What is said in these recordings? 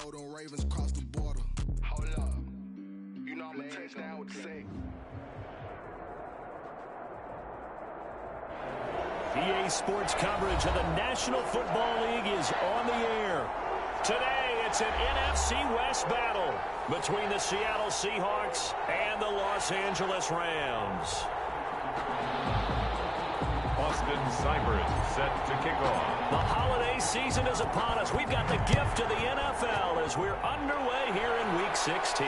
throw them Ravens across the border. Hold up. You know I'm a touchdown with the sack. EA Sports coverage of the National Football League is on the air. Today, it's an NFC West battle between the Seattle Seahawks and the Los Angeles Rams. Austin Cybers set to kick off. The holiday season is upon us. We've got the gift of the NFL as we're underway here in Week 16.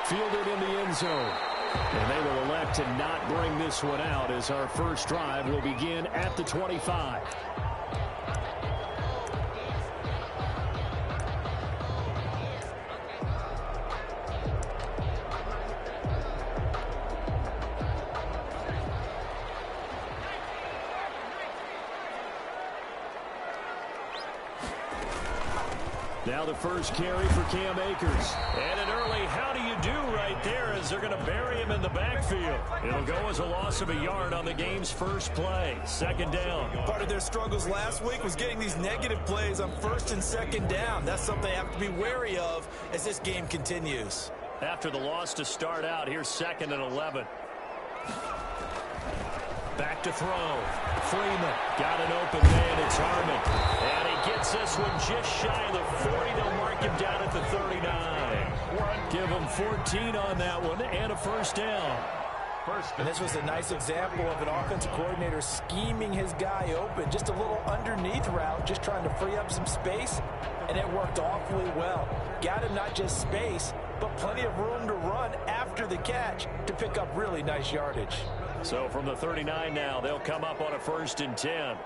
Fielded in the end zone. And they will elect to not bring this one out as our first drive will begin at the 25. Now the first carry for Cam Akers. And an early how do you do right there as they're going to bury him in the backfield. It'll go as a loss of a yard on the game's first play. Second down. Part of their struggles last week was getting these negative plays on first and second down. That's something they have to be wary of as this game continues. After the loss to start out, here's 2nd and 11. Back to throw. Freeman got an open man. It's Harmon. And he gets this one just shy of the 40. They'll mark him down at the 39. Give him 14 on that one and a first down. And this was a nice example of an offensive coordinator scheming his guy open. Just a little underneath route, just trying to free up some space, and it worked awfully well. Got him not just space, but plenty of room to run after the catch to pick up really nice yardage. So from the 39 now, they'll come up on a 1st and 10.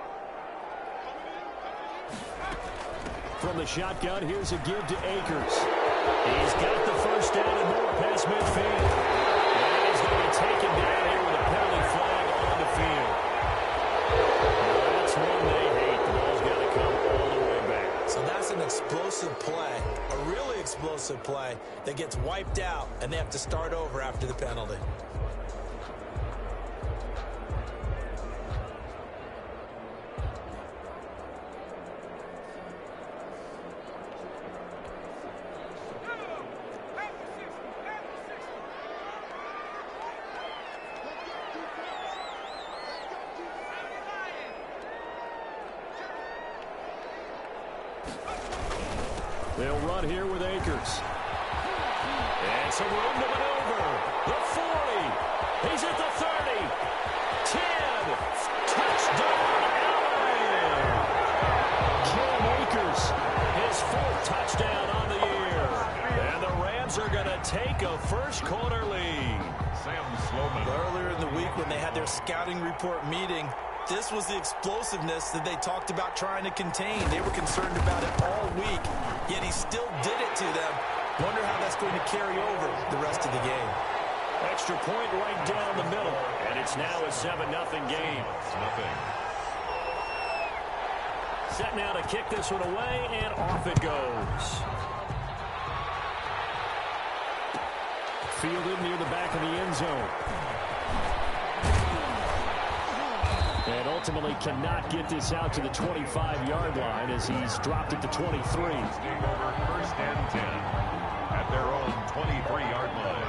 From the shotgun, here's a give to Akers. He's got the first down and more past midfield. And he's going to be taken down here with a penalty flag on the field. That's one they hate. The ball's got to come all the way back. So that's an explosive play, a really explosive play that gets wiped out, and they have to start over after the penalty. They'll run here with Akers. And some room to maneuver. The 40. He's at the 30. 10. Touchdown, LA. Cam Akers, his 4th touchdown on the year. And the Rams are going to take a first-quarter lead. Sam Sloman. Earlier in the week when they had their scouting report meeting, this was the explosiveness that they talked about trying to contain. They were concerned about it all week, yet he still did it to them. Wonder how that's going to carry over the rest of the game. Extra point right down the middle, and it's now a 7-0 game. Set now to kick this one away, and off it goes. Fielded near the back of the end zone. And ultimately cannot get this out to the 25-yard line as he's dropped it to 23. Over 1st and 10 at their own 23-yard line.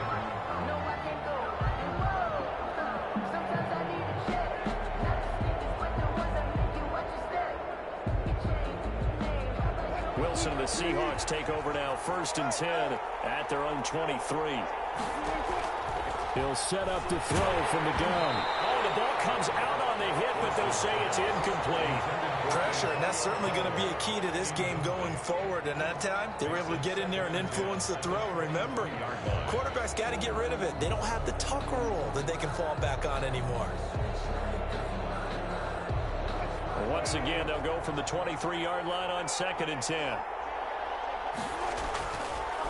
Wilson and the Seahawks take over now, 1st and 10 at their own 23. He'll set up to throw from the gun. Oh, the ball comes out on the hit, but they'll say it's incomplete. Pressure, and that's certainly going to be a key to this game going forward. And that time, they were able to get in there and influence the throw. Remember, quarterbacks got to get rid of it. They don't have the Tucker rule that they can fall back on anymore. Once again, they'll go from the 23-yard line on 2nd and 10.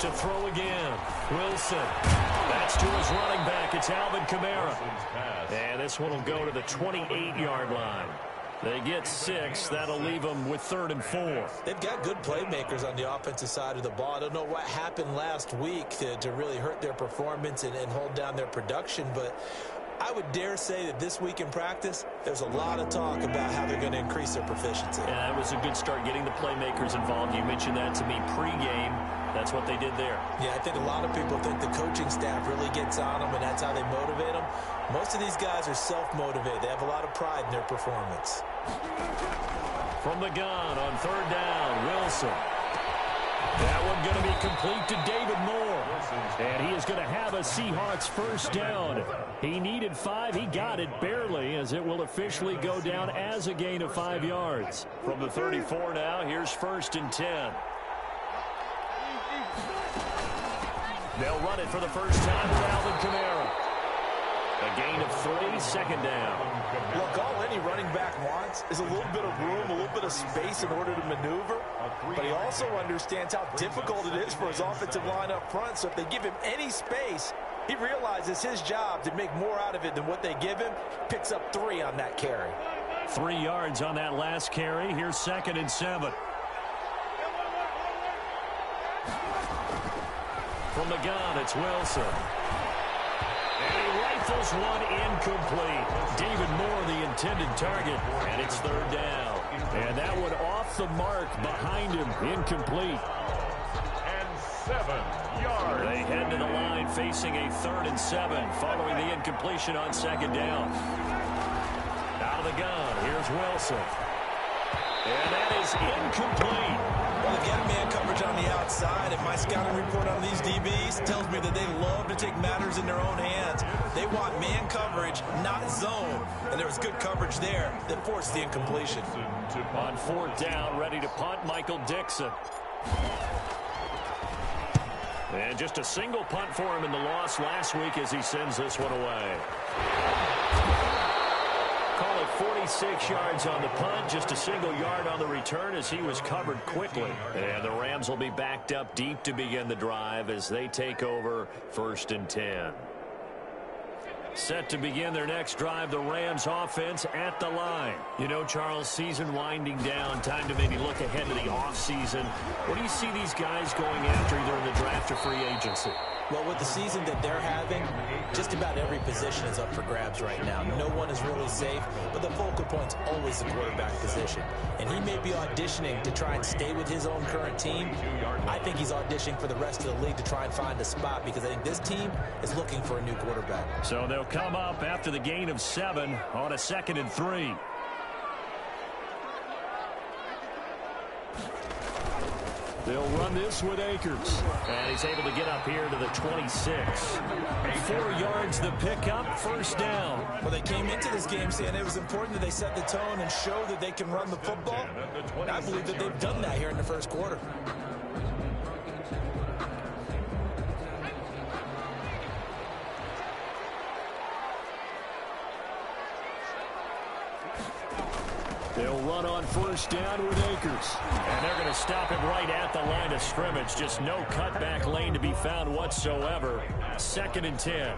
To throw again. Wilson. That's to his running back. It's Alvin Kamara. And this one will go to the 28-yard line. They get 6. That'll leave them with 3rd and 4. They've got good playmakers on the offensive side of the ball. I don't know what happened last week to really hurt their performance and hold down their production, but I would dare say that this week in practice, there's a lot of talk about how they're going to increase their proficiency. Yeah, that was a good start getting the playmakers involved. You mentioned that to me pregame. That's what they did there. Yeah, I think a lot of people think the coaching staff really gets on them, and that's how they motivate them. Most of these guys are self-motivated. They have a lot of pride in their performance. From the gun on third down, Wilson. That one going to be complete to David Moore. And he is going to have a Seahawks first down. He needed 5. He got it barely, as it will officially go down as a gain of 5 yards. From the 34 now, here's 1st and 10. They'll run it for the first time with Alvin Kamara. A gain of 3, 2nd down. Look, all any running back wants is a little bit of room, a little bit of space in order to maneuver. But he also understands how difficult it is for his offensive line up front. So if they give him any space, he realizes his job to make more out of it than what they give him. Picks up 3 on that carry. 3 yards on that last carry. Here's 2nd and 7. From the gun, it's Wilson. And he rifles one incomplete. David Moore, the intended target, and it's 3rd down. And that one off the mark behind him, incomplete. And 7 yards. They head to the line facing a 3rd and 7 following the incompletion on 2nd down. Out of the gun, here's Wilson. And that is incomplete. Well, they get a man coverage on the outside. And my scouting report on these DBs tells me that they love to take matters in their own hands. They want man coverage, not zone. And there was good coverage there that forced the incompletion. On 4th down, ready to punt, Michael Dixon. And just a single punt for him in the loss last week as he sends this one away. Call it 46 yards on the punt, just a single yard on the return as he was covered quickly. And the Rams will be backed up deep to begin the drive as they take over 1st and 10. Set to begin their next drive, the Rams offense at the line. You know, Charles, season winding down, time to maybe look ahead to the offseason. What do you see these guys going after either in the draft or free agency? Well, with the season that they're having, just about every position is up for grabs right now. No one is really safe, but the focal point's always the quarterback position. And he may be auditioning to try and stay with his own current team. I think he's auditioning for the rest of the league to try and find a spot because I think this team is looking for a new quarterback. So they'll come up after the gain of 7 on a 2nd and 3. They'll run this with Akers. And he's able to get up here to the 26. 4 yards the pickup, 1st down. Well, they came into this game saying it was important that they set the tone and show that they can run the football. And I believe that they've done that here in the 1st quarter. They'll run on 1st down with Akers. And they're going to stop it right at the line of scrimmage. Just no cutback lane to be found whatsoever. 2nd and 10.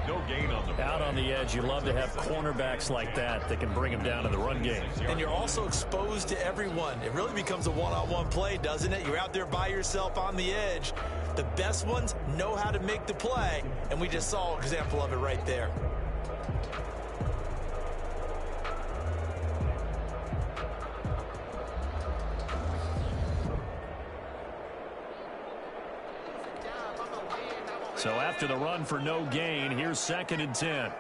No gain on the play. Out on the edge, you love to have cornerbacks like that that can bring them down in the run game. And you're also exposed to everyone. It really becomes a one-on-one play, doesn't it? You're out there by yourself on the edge. The best ones know how to make the play, and we just saw an example of it right there. So after the run for no gain, here's 2nd and 10.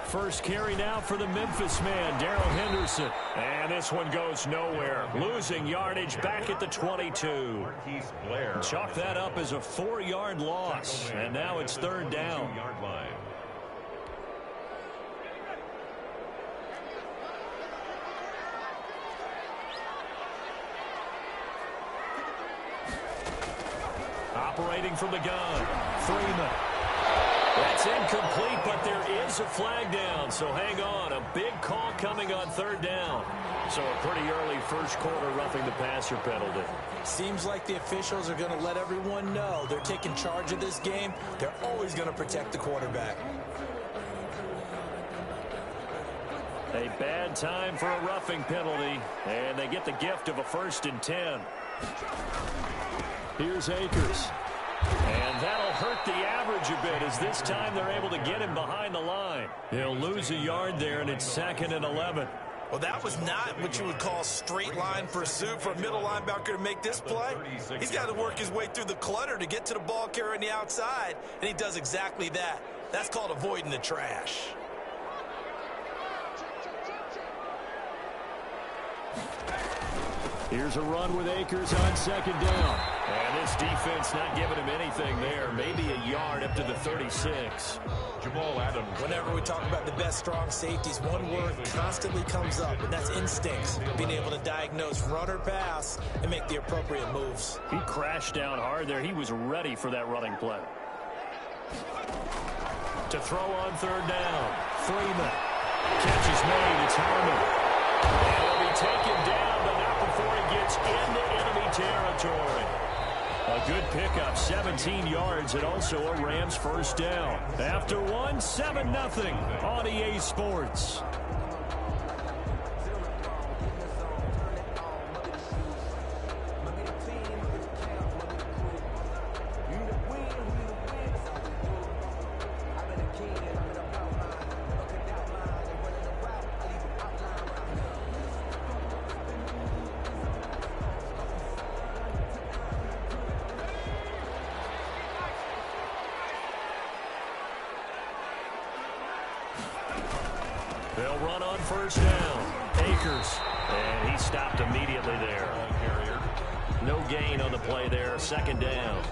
First carry now for the Memphis man, Darrell Henderson. And this one goes nowhere. Losing yardage back at the 22. Chalk that up as a 4-yard loss. And now it's 3rd down. Operating from the gun, Freeman. That's incomplete, but there is a flag down. So hang on, a big call coming on 3rd down. So a pretty early 1st quarter roughing the passer penalty. Seems like the officials are going to let everyone know they're taking charge of this game. They're always going to protect the quarterback. A bad time for a roughing penalty, and they get the gift of a 1st and 10. Here's Akers. And that'll hurt the average a bit as this time they're able to get him behind the line. He'll lose a yard there, and it's 2nd and 11. Well, that was not what you would call straight line pursuit for a middle linebacker to make this play. He's got to work his way through the clutter to get to the ball carrier on the outside, and he does exactly that. That's called avoiding the trash. Here's a run with Akers on 2nd down. And this defense not giving him anything there. Maybe a yard up to the 36. Jamal Adams. Whenever we talk about the best strong safeties, one word constantly comes up, and that's instincts. Being able to diagnose run or pass and make the appropriate moves. He crashed down hard there. He was ready for that running play. To throw on 3rd down. Freeman. Catch is made. It's Harmon. And he'll be taken down, but not before he gets into enemy territory. A good pickup, 17 yards, and also a Rams first down. After one, 7-0 on EA Sports. They'll run on 1st down. Akers. And he stopped immediately there. No gain on the play there. 2nd down.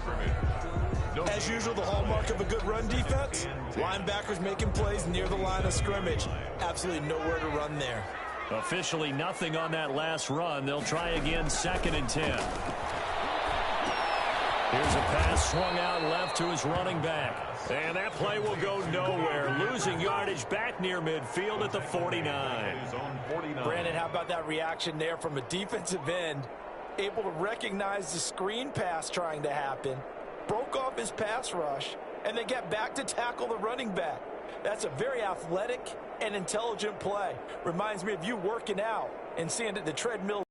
As usual, the hallmark of a good run defense, linebackers making plays near the line of scrimmage. Absolutely nowhere to run there. Officially nothing on that last run. They'll try again, 2nd and 10. Here's a pass swung out left to his running back. And that play will go nowhere. Losing yardage back near midfield at the 49. Brandon, how about that reaction there from a defensive end? Able to recognize the screen pass trying to happen. Broke off his pass rush. And then get back to tackle the running back. That's a very athletic and intelligent play. Reminds me of you working out and seeing the treadmill.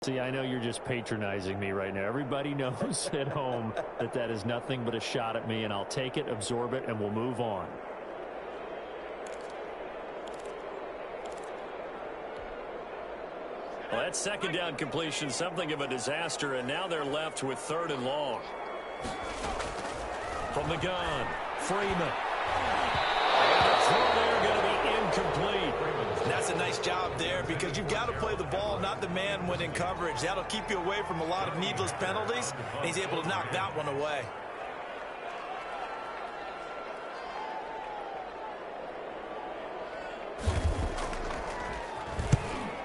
See, I know you're just patronizing me right now. Everybody knows at home that that is nothing but a shot at me, and I'll take it, absorb it, and we'll move on. Well, that 2nd down completion, something of a disaster, and now they're left with 3rd and long. From the gun, Freeman. And the throw there going to be incomplete. That's a nice job there because you've got to play the ball, not the man when in coverage. That'll keep you away from a lot of needless penalties, and he's able to knock that one away.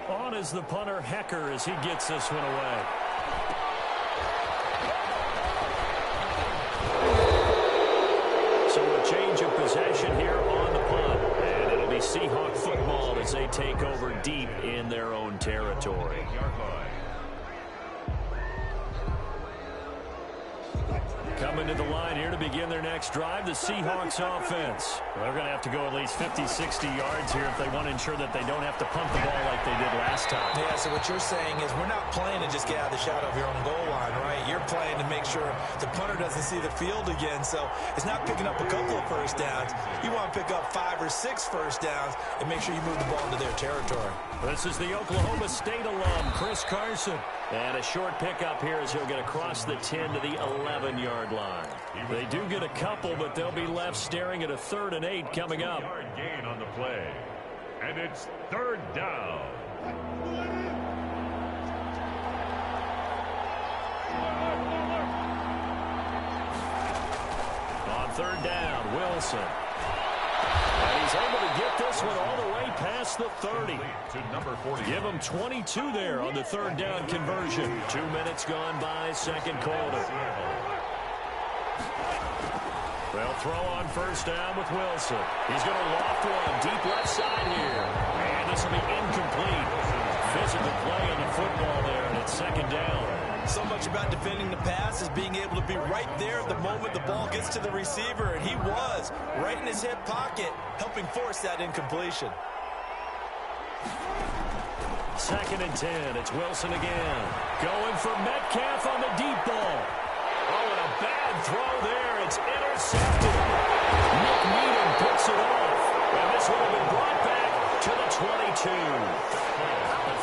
On is the punter, Hecker, as he gets this one away. So a change of possession here on the punt. And it'll be Seahawk football as they take over deep in their own territory. Coming to the line here to begin their next drive, the Seahawks offense. They're going to have to go at least 50, 60 yards here if they want to ensure that they don't have to punt the ball like they did last time. Yeah, so what you're saying is we're not playing to just get out of the shadow of your own goal line, right? You're playing to make sure the punter doesn't see the field again. So it's not picking up a couple of first downs. You want to pick up 5 or 6 first downs and make sure you move the ball into their territory. This is the Oklahoma State alum, Chris Carson. And a short pickup here as he'll get across the 10 to the 11-yard line. They do get a couple, but they'll be left staring at a 3rd and 8 coming up. Yard gain on the play. And it's 3rd down. On 3rd down, Wilson. And he's able to get this one all the way past the 30. To number 40. Give him 22 there on the 3rd down conversion. 2 minutes gone by, 2nd quarter. They'll throw on 1st down with Wilson. He's going to loft one deep left side here. And this will be incomplete. Physical play on the football there, and it's 2nd down. So much about defending the pass is being able to be right there at the moment the ball gets to the receiver, and he was right in his hip pocket, helping force that incompletion. 2nd and 10. It's Wilson again. Going for Metcalf on the deep ball. Oh, and a bad throw there. It's intercepted. Nick Needham picks it off. And this would have been brought back to the 22.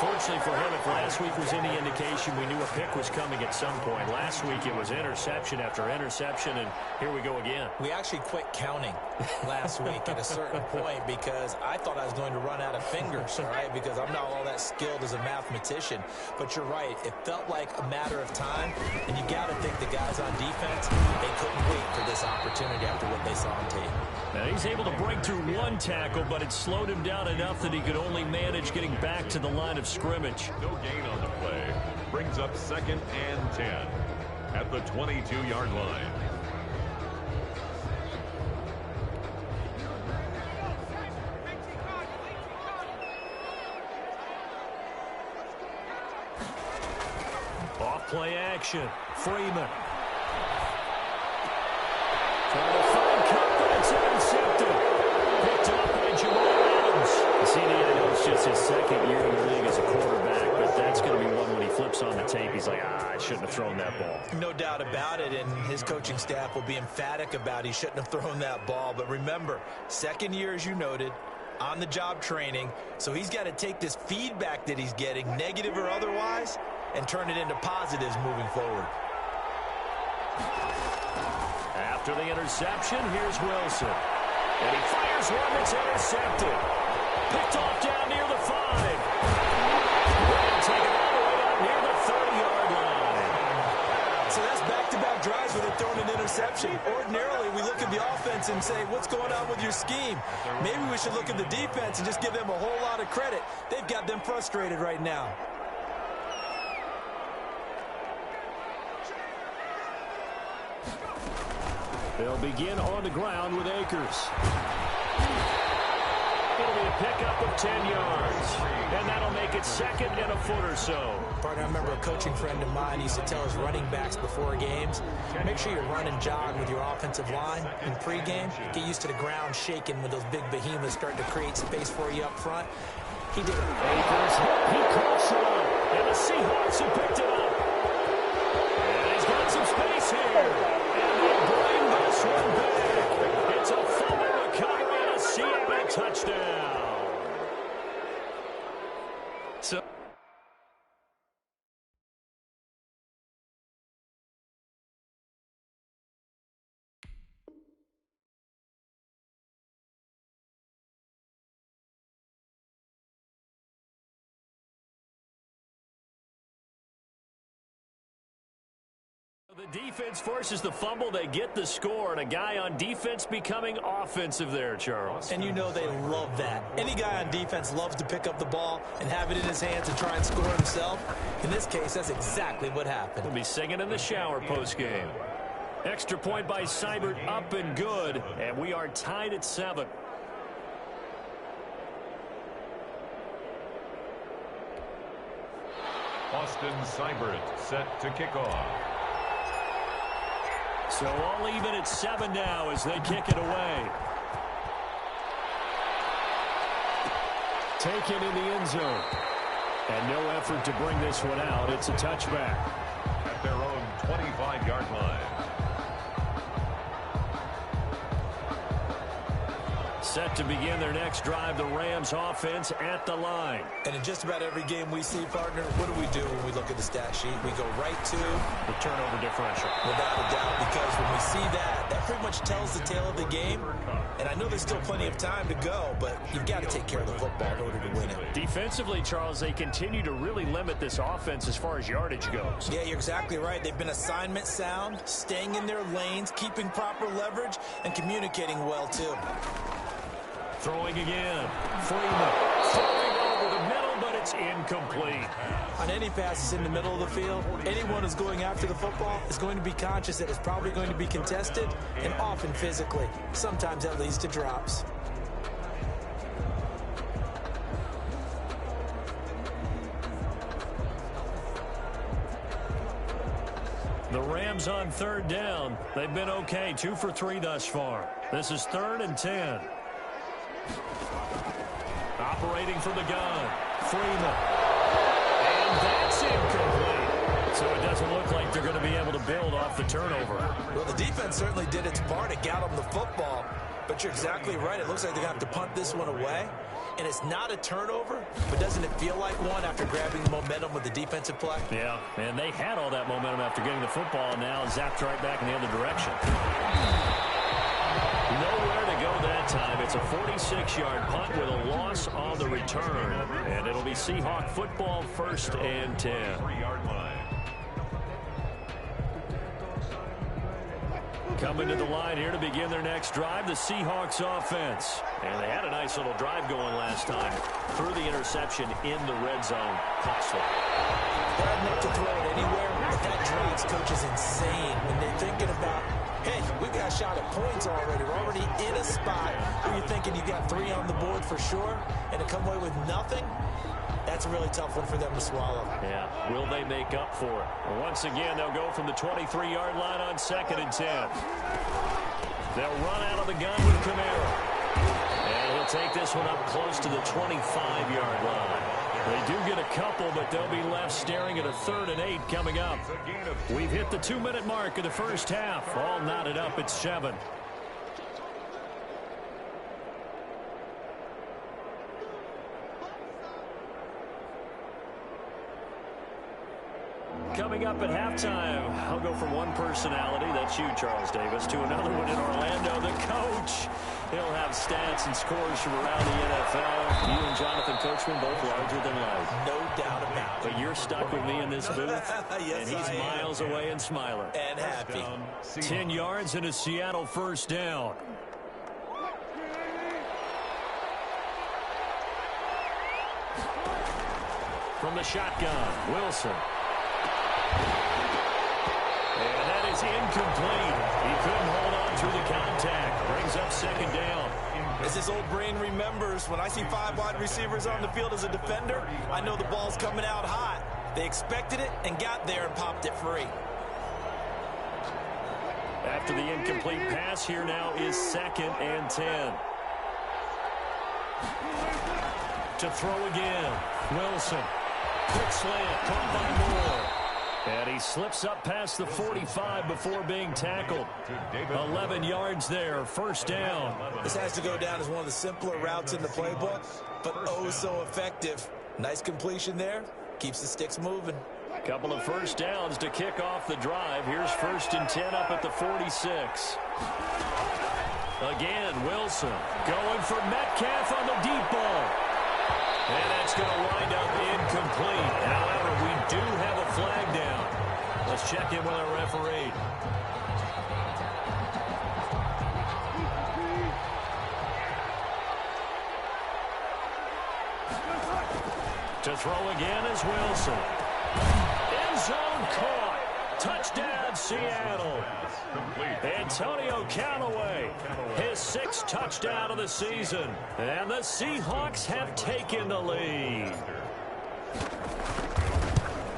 Unfortunately for him, if last week was any indication, we knew a pick was coming at some point. Last week it was interception after interception, and here we go again. We actually quit counting last week at a certain point because I thought I was going to run out of fingers, all right, because I'm not all that skilled as a mathematician. But you're right. It felt like a matter of time, and you got to think the guys on defense, they couldn't wait for this opportunity after what they saw on tape. Now, he's able to break through one tackle, but it slowed him down enough that he could only manage getting back to the line of scrimmage. No gain on the play. Brings up 2nd and 10 at the 22-yard line. Off play action. Freeman. Trying to find Cup, but it's intercepted. Picked up by Jamal Adams. CD, I know it's just his second year in the league as a quarterback, but that's going to be one when he flips on the tape. He's like, I shouldn't have thrown that ball. No doubt about it, and his coaching staff will be emphatic about he shouldn't have thrown that ball. But remember, second year, as you noted, on-the-job training, so he's got to take this feedback that he's getting, negative or otherwise, and turn it into positives moving forward. After the interception, here's Wilson. And he fires one that's intercepted. Picked off down near the 5. And taken all the way out near the 30-yard line. So that's back-to-back drives where they've thrown an interception. Ordinarily, we look at the offense and say, what's going on with your scheme? Maybe we should look at the defense and just give them a whole lot of credit. They've got them frustrated right now. They'll begin on the ground with Akers. It'll be a pickup of 10 yards. And that'll make it 2nd and a foot or so. Partner, I remember a coaching friend of mine used to tell his running backs before games, make sure you run and jog with your offensive line in pregame. Get used to the ground shaking when those big behemoths start to create space for you up front. He did it. Akers, he caught some. And the Seahawks have picked it up. And he's got some space here. Bring this one back. It's a fumble recovery and a Seattle touchdown. So the defense forces the fumble. They get the score, and a guy on defense becoming offensive there, Charles. And you know they love that. Any guy on defense loves to pick up the ball and have it in his hands and try and score himself. In this case, that's exactly what happened. We'll be singing in the shower postgame. Extra point by Seibert, up and good, and we are tied at 7. Austin Seibert set to kick off. So all even at 7 now as they kick it away. Taken in the end zone. And no effort to bring this one out. It's a touchback. At their own 25-yard line. Set to begin their next drive, the Rams offense at the line. And in just about every game we see, partner, what do we do when we look at the stat sheet? We go right to the turnover differential. Without a doubt, because when we see that, that pretty much tells the tale of the game. And I know there's still plenty of time to go, but you've got to take care of the football in order to win it. Defensively, Charles, they continue to really limit this offense as far as yardage goes. Yeah, you're exactly right. They've been assignment sound, staying in their lanes, keeping proper leverage, and communicating well, too. Throwing again. Freeman throwing over the middle, but it's incomplete. On any passes in the middle of the field, anyone who's going after the football is going to be conscious that it's probably going to be contested, and often physically. Sometimes that leads to drops. The Rams on 3rd down. They've been okay, 2 for 3 thus far. This is 3rd and 10. Operating from the gun, Freeman. And that's incomplete. So So it doesn't look like they're going to be able to build off the turnover. Well, the defense certainly did its part. It got them the football. But you're exactly right. It looks like they're going to have to punt this one away. And it's not a turnover, but doesn't it feel like one after grabbing the momentum with the defensive play? Yeah, and they had all that momentum after getting the football, and now zapped right back in the other direction. Nowhere to go that time. It's a 46-yard punt with a loss on the return. And it'll be Seahawk football, 1st and 10. 3-yard line. Coming to the line here to begin their next drive, the Seahawks offense. And they had a nice little drive going last time. Threw the interception in the red zone. Costly. Bad enough to throw it anywhere, but that drives coaches insane when they're thinking about, hey, we've got a shot at points already. We're already in a spot where you're thinking you got 3 on the board for sure, and to come away with nothing, that's a really tough one for them to swallow. Yeah, will they make up for it? Once again, they'll go from the 23-yard line on 2nd and 10. They'll run out of the gun with Kamara. And he'll take this one up close to the 25-yard line. They do get a couple, but they'll be left staring at a 3rd and 8 coming up. We've hit the 2-minute mark of the first half. All knotted up at 7. Coming up at halftime, I'll go from one personality, that's you, Charles Davis, to another one in Orlando, the coach. He'll have stats and scores from around the NFL. You and Jonathan Coachman both larger than life. No doubt about it. But you're stuck with me in this booth, yes, and he's miles away and smiling. And happy. 10 yards and a Seattle 1st down. From the shotgun, Wilson. And that is incomplete. He couldn't hold on through the contact. Brings up 2nd down. As his old brain remembers, when I see 5 wide receivers on the field as a defender, I know the ball's coming out hot. They expected it and got there and popped it free. After the incomplete pass, here now is 2nd and 10. To throw again, Wilson. Quick slant, caught by Moore. And he slips up past the 45 before being tackled. 11 yards there, 1st down. This has to go down as one of the simpler routes in the playbook, but oh so effective. Nice completion there. Keeps the sticks moving. Couple of 1st downs to kick off the drive. Here's 1st and 10 up at the 46. Again, Wilson going for Metcalf on the deep ball. And that's going to wind up incomplete. However, we do have a flag down. Let's check in with our referee. To throw again is Wilson. End zone caught. Touchdown, Seattle. Antonio Callaway, his 6th touchdown of the season. And the Seahawks have taken the lead.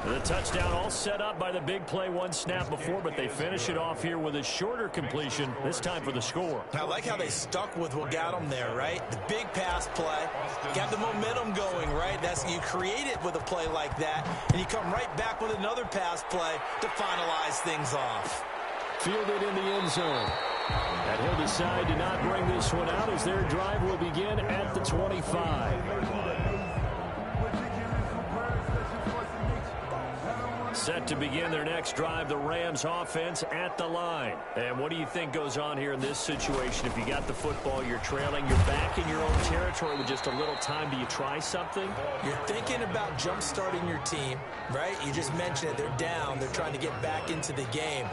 The touchdown all set up by the big play one snap before, but they finish it off here with a shorter completion, this time for the score. I like how they stuck with what got them there, right? The big pass play, got the momentum going, right? You create it with a play like that, and you come right back with another pass play to finalize things off. Fielded in the end zone. And he'll decide to not bring this one out as their drive will begin at the 25. Set to begin their next drive, the Rams offense at the line. And what do you think goes on here in this situation? If you got the football, you're trailing, you're back in your own territory with just a little time. Do you try something? You're thinking about jump-starting your team, right? You just mentioned it. They're down. They're trying to get back into the game.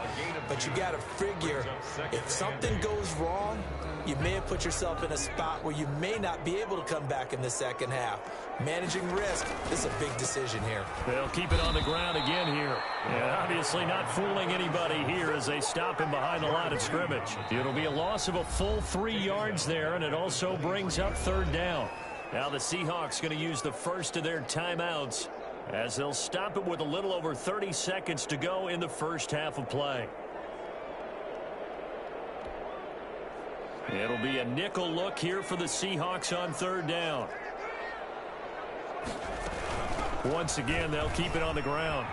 But you got to figure, if something goes wrong, you may have put yourself in a spot where you may not be able to come back in the second half. Managing risk, this is a big decision here. They'll keep it on the ground again here. And obviously not fooling anybody here as they stop him behind the line of scrimmage. It'll be a loss of a full 3 yards there, and it also brings up 3rd down. Now the Seahawks going to use the first of their timeouts as they'll stop it with a little over 30 seconds to go in the first half of play. It'll be a nickel look here for the Seahawks on 3rd down. Once again, they'll keep it on the ground.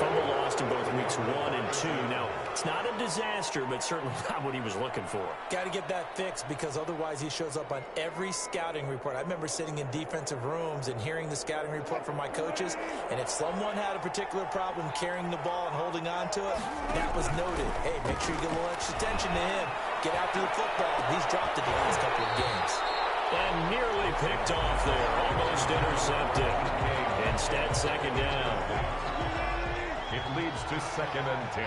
fumble lost in both weeks 1 and 2. Now, it's not a disaster, but certainly not what he was looking for. Got to get that fixed because otherwise he shows up on every scouting report. I remember sitting in defensive rooms and hearing the scouting report from my coaches, and if someone had a particular problem carrying the ball and holding on to it, that was noted. Hey, make sure you get a little extra attention to him. Get after the football. He's dropped it the last couple of games. And nearly picked off there. Almost intercepted. Instead, second down. It leads to 2nd and 10.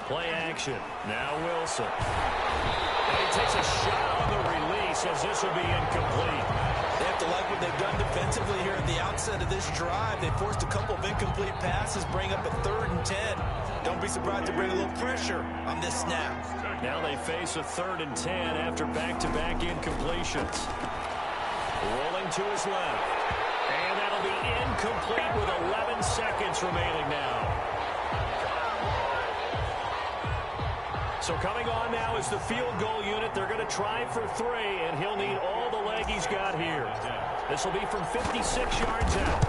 Play action. Now Wilson. And he takes a shot on the release as this will be incomplete. They have to like what they've done defensively here at the outset of this drive. They forced a couple of incomplete passes, bring up a 3rd and 10. Don't be surprised to bring a little pressure on this snap. Now they face a 3rd and 10 after back-to-back incompletions. Rolling to his left. And that'll be incomplete with 11 seconds remaining now. So coming on now is the field goal unit. They're going to try for 3, and he'll need all the leg he's got here. This will be from 56 yards out.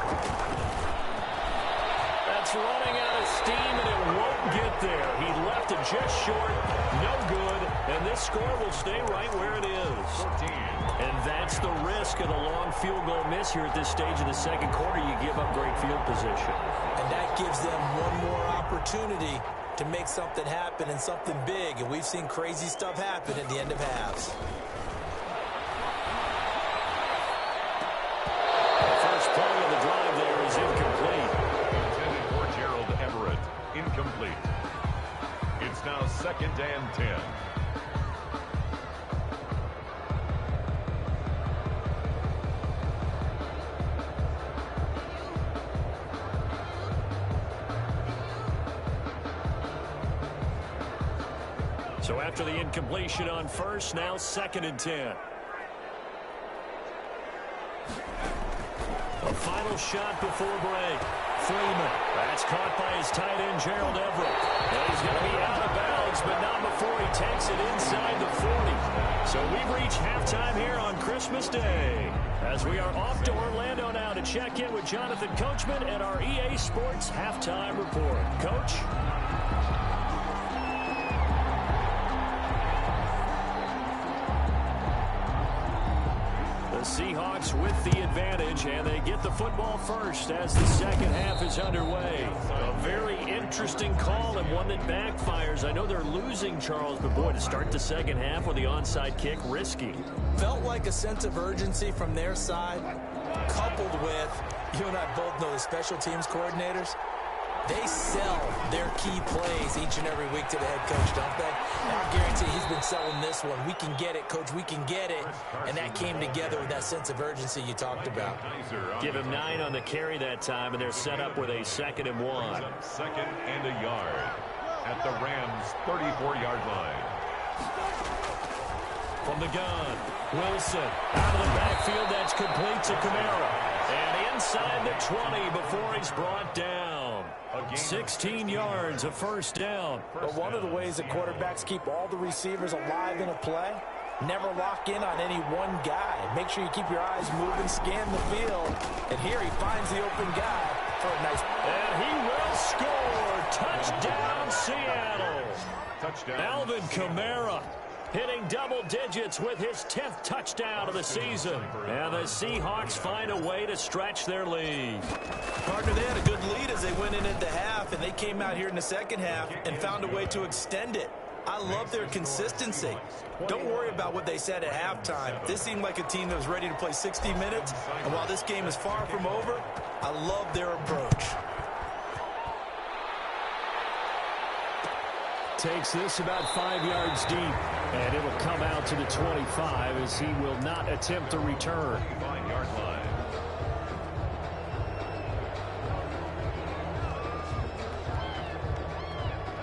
That's running out of steam, and it won't get there. He left it just short, no good, and this score will stay right where it is. 14. And that's the risk of the long field goal miss here at this stage of the second quarter. You give up great field position. And that gives them one more opportunity to make something happen and something big. And we've seen crazy stuff happen at the end of halves. The first play of the drive there is incomplete. Intended for Gerald Everett. Incomplete. It's now 2nd and 10. So after the incompletion on first, now 2nd and 10. A final shot before break. Freeman. That's caught by his tight end, Gerald Everett. And he's going to be out of bounds, but not before he takes it inside the 40. So we've reached halftime here on Christmas Day. As we are off to Orlando now to check in with Jonathan Coachman at our EA Sports Halftime Report. Coach? Seahawks with the advantage, and they get the football first as the second half is underway. A very interesting call and one that backfires. I know they're losing, Charles, but boy, to start the second half with the onside kick, risky. Felt like a sense of urgency from their side, coupled with, you and I both know the special teams coordinators, they sell their key plays each and every week to the head coach, don't they? And I guarantee he's been selling this one. We can get it, coach, we can get it. And that came together with that sense of urgency you talked about. Give him 9 on the carry that time, and they're set up with a 2nd and 1. 2nd and a yard at the Rams' 34-yard line. From the gun, Wilson out of the backfield. That's complete to Kamara. And inside the 20 before he's brought down. 16 yards, a first down. But one of the ways that quarterbacks keep all the receivers alive in a play, never lock in on any one guy. Make sure you keep your eyes moving, scan the field. And here he finds the open guy for a nice... And he will score. Touchdown, Seattle. Touchdown. Alvin Kamara hitting double digits with his 10th touchdown of the season. And the Seahawks find a way to stretch their lead. Partner, they had a good lead as they went into the half, and they came out here in the second half and found a way to extend it. I love their consistency. Don't worry about what they said at halftime. This seemed like a team that was ready to play 60 minutes, and while this game is far from over, I love their approach. Takes this about 5 yards deep, and it will come out to the 25 as he will not attempt a return. 5-yard line.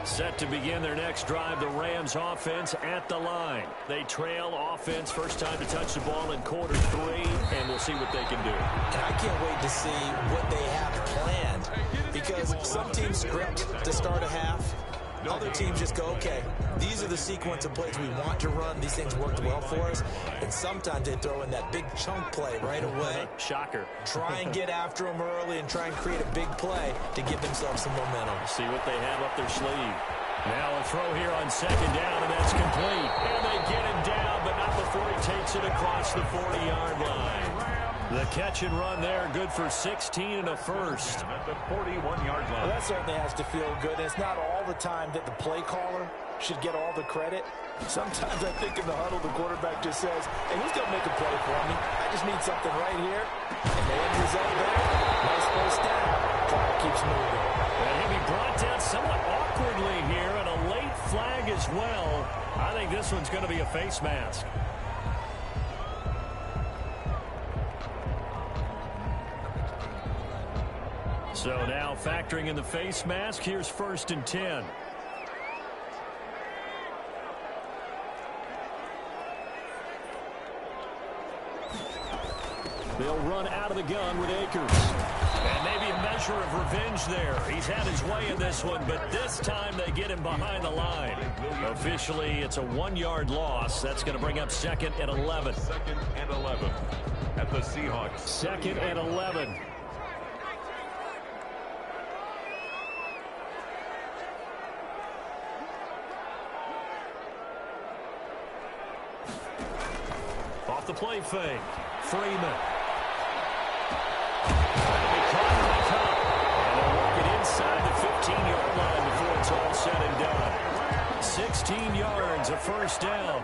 Set to begin their next drive, the Rams offense at the line. They trail offense, first time to touch the ball in quarter 3, and we'll see what they can do. And I can't wait to see what they have planned, because some teams script to start a half, Other teams just go, okay, these are the sequence of plays we want to run. These things worked well for us. And sometimes they throw in that big chunk play right away. Shocker. Try and get after them early and try and create a big play to give themselves some momentum. See what they have up their sleeve. Now a throw here on second down, and that's complete. And they get him down, but not before he takes it across the 40-yard line. The catch and run there, good for 16 and a first. At the 41-yard line. Well, that certainly has to feel good. And it's not all the time that the play caller should get all the credit. Sometimes I think in the huddle, the quarterback just says, hey, who's going to make a play for me? I just need something right here. And the end result there, nice first down. Clock keeps moving. And he'll be brought down somewhat awkwardly here, and a late flag as well. I think this one's going to be a face mask. So now factoring in the face mask, here's 1st and 10. They'll run out of the gun with Akers. And maybe a measure of revenge there. He's had his way in this one, but this time they get him behind the line. Officially, it's a 1-yard loss. That's going to bring up 2nd and 11. 2nd and 11 at the Seahawks. 2nd and 11. Off the play fake. Freeman. Inside the 15-yard line before it's all said and done. 16 yards, a first down.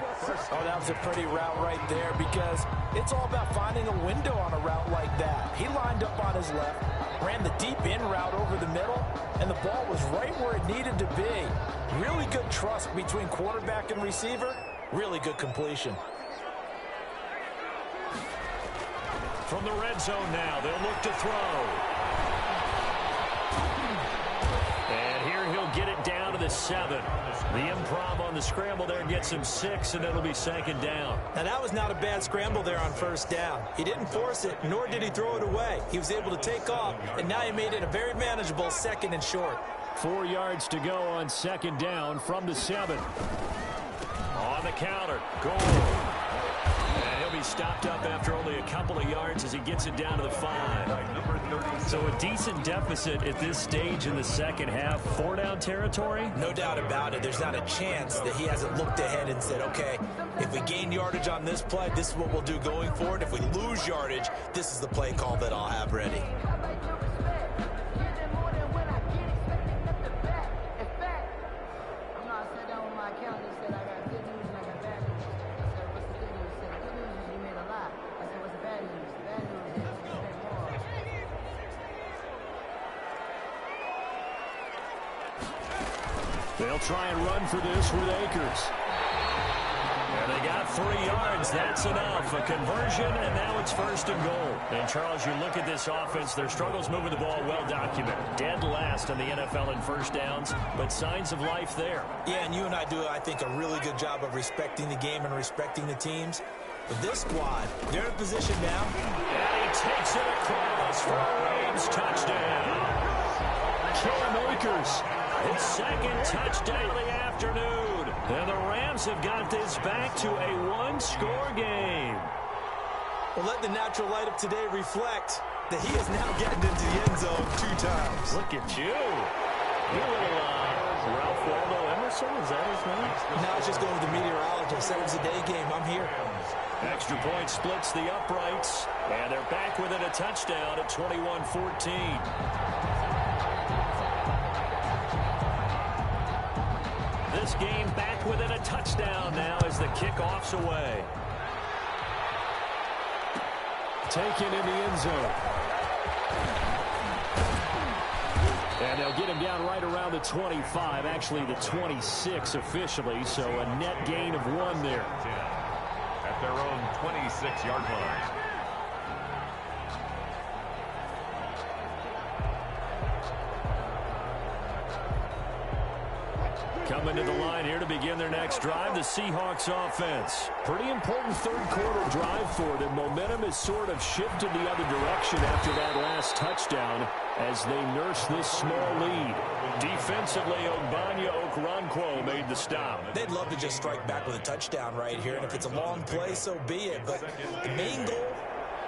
Oh, that was a pretty route right there because it's all about finding a window on a route like that. He lined up on his left, ran the deep in route over the middle, and the ball was right where it needed to be. Really good trust between quarterback and receiver. Really good completion. From the red zone now, they'll look to throw. And here he'll get it down to the 7. The improv on the scramble there gets him 6, and it'll be 2nd down. Now, that was not a bad scramble there on 1st down. He didn't force it, nor did he throw it away. He was able to take off, and now he made it a very manageable 2nd and short. 4 yards to go on 2nd down from the 7. On the counter, goal. And he'll be stopped up after only a couple of yards as he gets it down to the 5. So a decent deficit at this stage in the second half. 4-down territory? No doubt about it. There's not a chance that he hasn't looked ahead and said, okay, if we gain yardage on this play, this is what we'll do going forward. If we lose yardage, this is the play call that I'll have ready. They'll try and run for this with Akers. And they got 3 yards. That's enough. A conversion, and now it's 1st and goal. And, Charles, you look at this offense, their struggles moving the ball well documented. Dead last in the NFL in first downs, but signs of life there. Yeah, and you and I do, I think, a really good job of respecting the game and respecting the teams. But this squad, they're in a position now. And he takes it across for a Rams touchdown. Cam Akers. His 2nd touchdown of the afternoon. And the Rams have got this back to a 1-score game. Well, let the natural light of today reflect that he is now getting into the end zone 2 times. Look at you. You little Ralph Waldo Emerson, is that his name? Now it's just going with the meteorologist. 7's a day game. I'm here. Extra point splits the uprights. And they're back within a touchdown at 21-14. This game back within a touchdown now as the kickoff's away. Taken in the end zone. And they'll get him down right around the 25, actually the 26 officially, so a net gain of 1 there. At their own 26-yard line. Coming to the line here to begin their next drive, the Seahawks offense. Pretty important third-quarter drive for them. Momentum has sort of shifted the other direction after that last touchdown as they nurse this small lead. Defensively, Ogbanya Okoronkwo made the stop. They'd love to just strike back with a touchdown right here, and if it's a long play, so be it. But the main goal,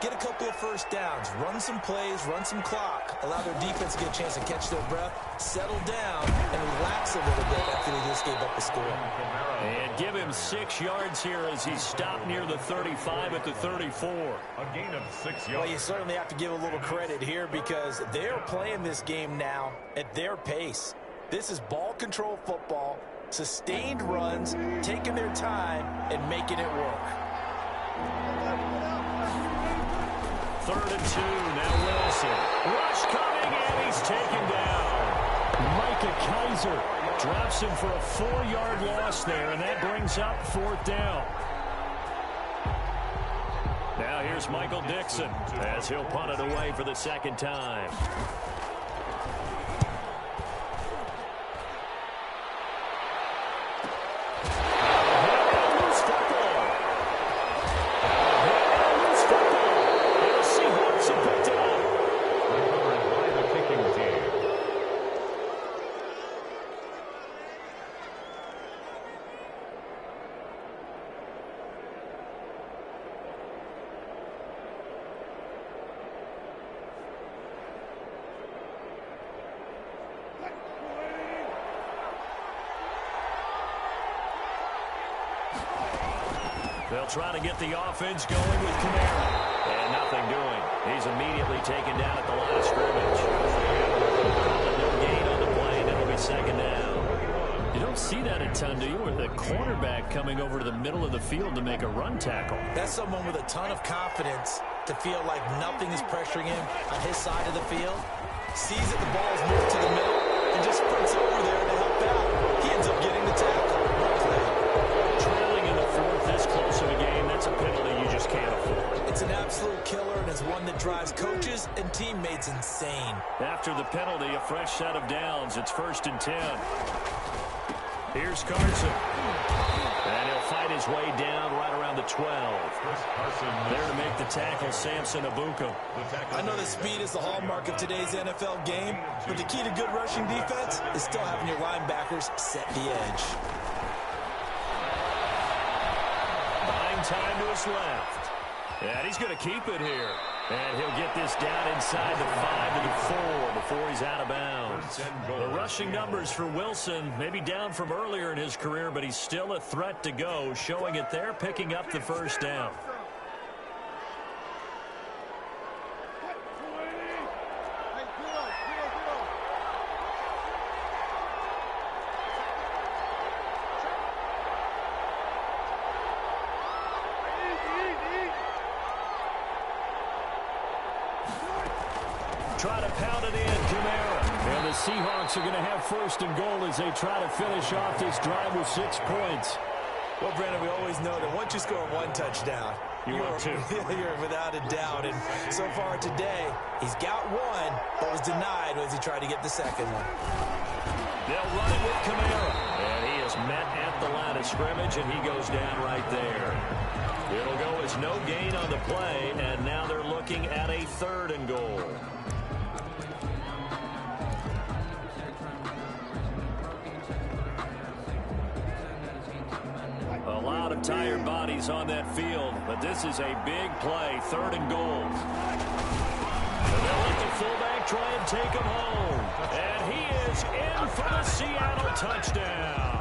get a couple of first downs, run some plays, run some clock, allow their defense to get a chance to catch their breath, settle down, and relax a little bit after they just gave up a score. And give him 6 yards here as he stopped near the 35 at the 34. A gain of 6 yards. Well, you certainly have to give a little credit here because they're playing this game now at their pace. This is ball control football, sustained runs, taking their time, and making it work. 3rd and 2, now Wilson. Rush coming, and he's taken down. Micah Kaiser drops him for a 4-yard loss there, and that brings up 4th down. Now here's Michael Dixon as he'll punt it away for the 2nd time. They'll try to get the offense going with Kamara. And nothing doing. He's immediately taken down at the line of scrimmage. No gain on the play, and it'll be 2nd down. You don't see that a ton, do you? With the cornerback coming over to the middle of the field to make a run tackle. That's someone with a ton of confidence to feel like nothing is pressuring him on his side of the field. Sees that the ball is moved to the middle and just sprints over there to help out. He ends up getting the tackle. Well played. Trailing in the 4th this close of a game, that's a penalty you just can't afford. It's an absolute killer, and it's one that drives coaches and teammates insane. After the penalty, a fresh set of downs. It's 1st and 10. Here's Carson. And he'll fight his way down right around the 12. There to make the tackle, Samson Abuka. I know that speed is the hallmark of today's NFL game, but the key to good rushing defense is still having your linebackers set the edge. Buying time to his left. And he's going to keep it here. And he'll get this down inside the 5 to the 4 before he's out of bounds. The rushing numbers for Wilson, maybe down from earlier in his career, but he's still a threat to go, showing it there, picking up the 1st down. Try to pound it in, Kamara. And the Seahawks are going to have 1st and goal as they try to finish off this drive with 6 points. Well, Brandon, we always know that once you score 1 touchdown, you're without a doubt. And so far today, he's got 1, but was denied as he tried to get the 2nd one. They'll run it with Kamara. And he is met at the line of scrimmage, and he goes down right there. It'll go as no gain on the play, and now they're looking at a 3rd and goal. A lot of tired bodies on that field, but this is a big play, 3rd and goal. And they'll let the fullback try and take him home. And he is in for the Seattle touchdown.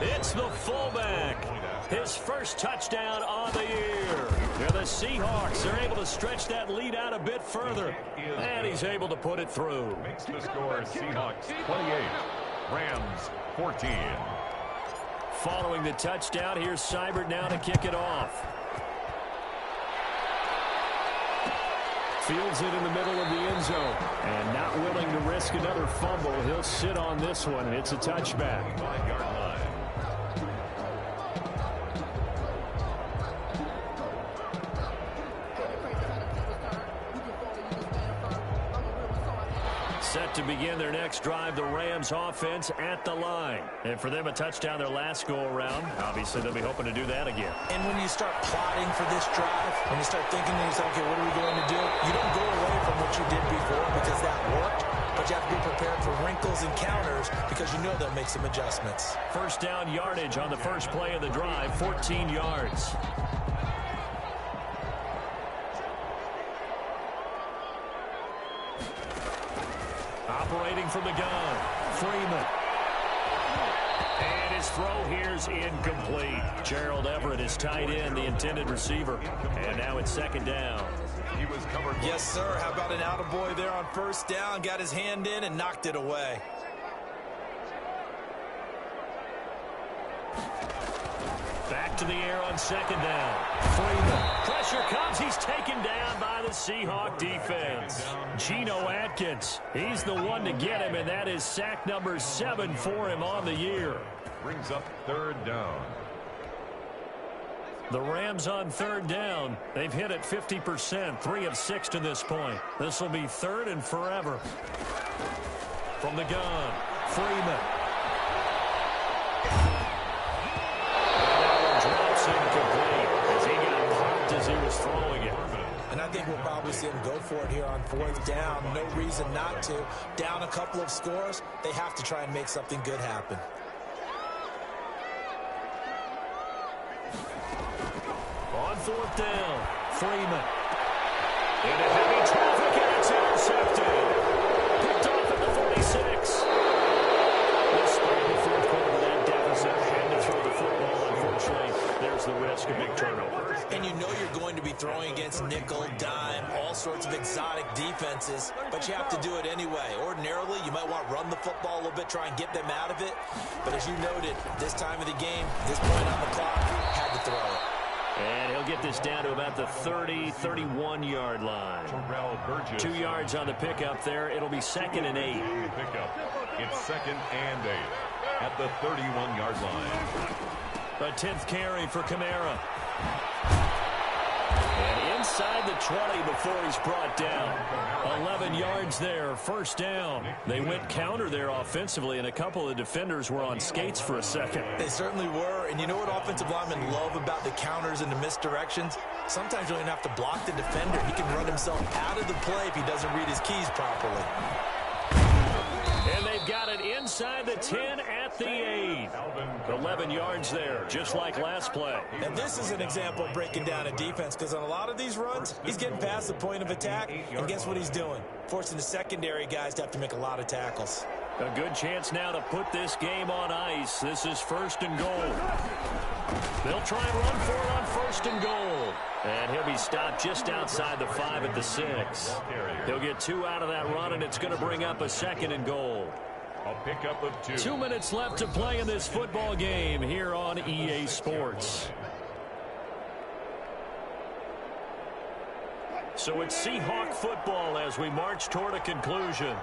It's the fullback. His 1st touchdown on the year. Now the Seahawks are able to stretch that lead out a bit further. And he's able to put it through. Makes the score Seahawks 28, Rams 14. Following the touchdown, here's Seibert now to kick it off. Fields it in the middle of the end zone. And not willing to risk another fumble. He'll sit on this one. It's a touchback. 5-yard line. Set to begin their next drive. The Rams offense at the line. And for them, a touchdown their last go-around. Obviously, they'll be hoping to do that again. And when you start plotting for this drive, when you start thinking to yourself, okay, what are we going to do? You don't go away from what you did before because that worked. But you have to be prepared for wrinkles and counters because you know they'll make some adjustments. First down yardage on the first play of the drive, 14 yards. Operating from the gun, Freeman. And his throw here's incomplete. Gerald Everett is tight end, the intended receiver. And now it's second down. He was covered. Yes, sir. How about an attaboy there on first down? Got his hand in and knocked it away. Back to the air on second down. Freeman. Pressure comes. He's taken down by the Seahawk defense. Geno Atkins. He's the one to get him, and that is sack number 7 for him on the year. Brings up third down. The Rams on third down. They've hit it 50%, 3 of 6 to this point. This will be third and forever. From the gun, Freeman. Incomplete as he got popped as he was throwing it. And I think we'll probably see him go for it here on fourth down. No reason not to. Down a couple of scores, they have to try and make something good happen. On fourth down, Freeman. Into heavy traffic, and it's intercepted. Picked off at the 46. Despite the fourth quarter, that deficit had to throw the football. Unfortunately, there's the risk of big turnovers. And you know you're going to be throwing against nickel, dime, all sorts of exotic defenses, but you have to do it anyway. Ordinarily, you might want to run the football a little bit, try and get them out of it. But as you noted, this time of the game, this point on the clock, had to throw it. And he'll get this down to about the 30, 31-yard line. 2 yards on the pickup there. It'll be second and 8. Pickup. It's second and 8 at the 31-yard line. A 10th carry for Kamara. And inside the 20 before he's brought down. 11 yards there, first down. They went counter there offensively, and a couple of defenders were on skates for a second. They certainly were, and you know what offensive linemen love about the counters and the misdirections? Sometimes you don't even have to block the defender. He can run himself out of the play if he doesn't read his keys properly. And they've got it inside the 10 at the 8. 11 yards there, just like last play. Now this is an example of breaking down a defense, because on a lot of these runs, he's getting past the point of attack, and guess what he's doing? Forcing the secondary guys to have to make a lot of tackles. A good chance now to put this game on ice. This is first and goal. They'll try and run for it on first and goal. And he'll be stopped just outside the 5 at the 6. He'll get 2 out of that run, and it's going to bring up a second and goal. A pickup of 2. 2 minutes left to play in this football game here on EA Sports. So it's Seahawk football as we march toward a conclusion.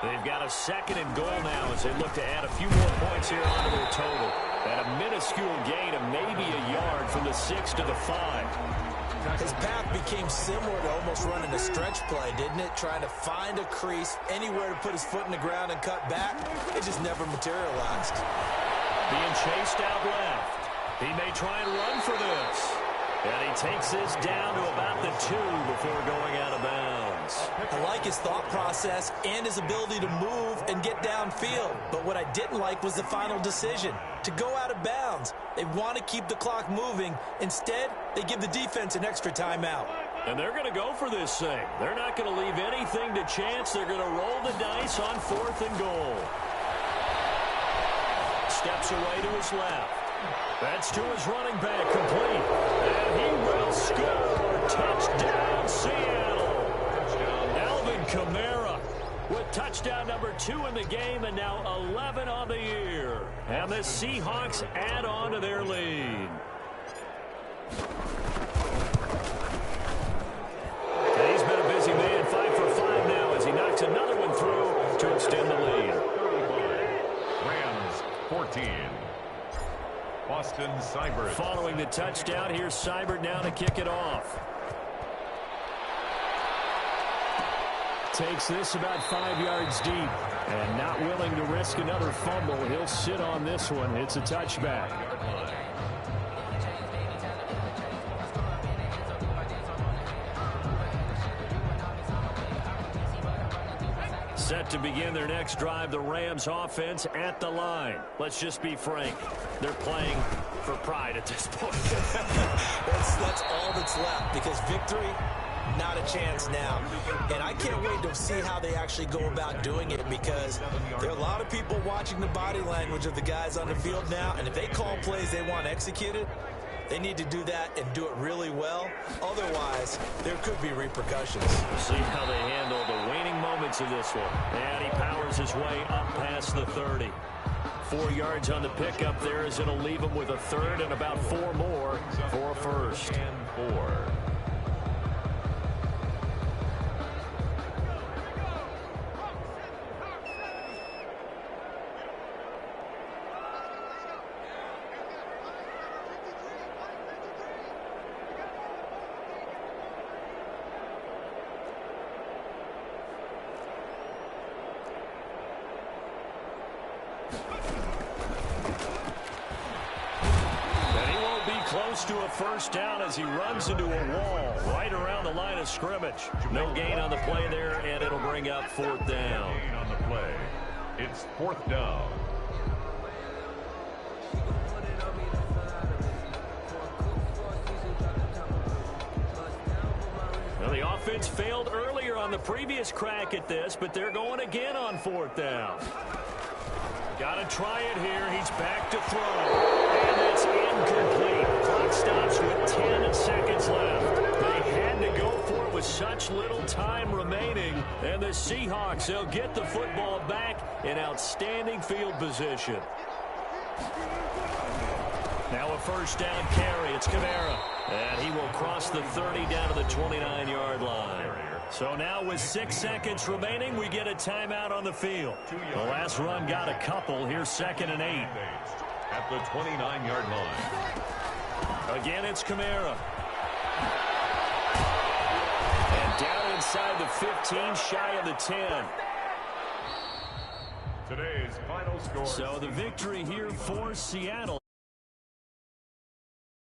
They've got a second and goal now as they look to add a few more points here onto their total. At a minuscule gain of maybe a yard from the 6 to the 5. His path became similar to almost running a stretch play, didn't it? Trying to find a crease, anywhere to put his foot in the ground and cut back. It just never materialized. Being chased out left. He may try and run for this. And he takes this down to about the 2 before going out of bounds. I like his thought process and his ability to move and get downfield. But what I didn't like was the final decision, to go out of bounds. They want to keep the clock moving. Instead, they give the defense an extra timeout. And they're going to go for this thing. They're not going to leave anything to chance. They're going to roll the dice on 4th and goal. Steps away to his left. That's to his running back, complete. And he will score. Touchdown, Seattle. Alvin Kamara with touchdown number 2 in the game, and now 11 on the year. And the Seahawks add on to their lead. And he's been a busy man, 5 for 5 now as he knocks another one through to extend the lead. Rams 14. Boston Seibert. Following the touchdown, here's Seibert now to kick it off. Takes this about 5 yards deep. And not willing to risk another fumble. He'll sit on this one. It's a touchback. Set to begin their next drive, the Rams offense at the line. Let's just be frank. They're playing for pride at this point. that's all that's left, because victory, not a chance now. And I can't wait to see how they actually go about doing it, because there are a lot of people watching the body language of the guys on the field now, and if they call plays they want executed, they need to do that and do it really well. Otherwise, there could be repercussions. We'll see how they handle the waning moments of this one. And he powers his way up past the 30. 4 yards on the pickup there, as it'll leave him with a third and about 4 more for a first. And 4. Close to a first down as he runs into a wall right around the line of scrimmage. No gain on the play there, and it'll bring up 4th down. No gain on the play. It's 4th down. Well, the offense failed earlier on the previous crack at this, but they're going again on 4th down. Got to try it here. He's back to throw. And it's incomplete. Clock stops with 10 seconds left. They had to go for it with such little time remaining. And the Seahawks, they'll get the football back in outstanding field position. Now a first down carry. It's Kamara. And he will cross the 30 down to the 29-yard line. So now with 6 seconds remaining, we get a timeout on the field. The last run got a couple. Here's 2nd and 8. At the 29-yard line. Again, it's Kamara. And down inside the 15, shy of the 10. Today's final score. So the victory here for Seattle.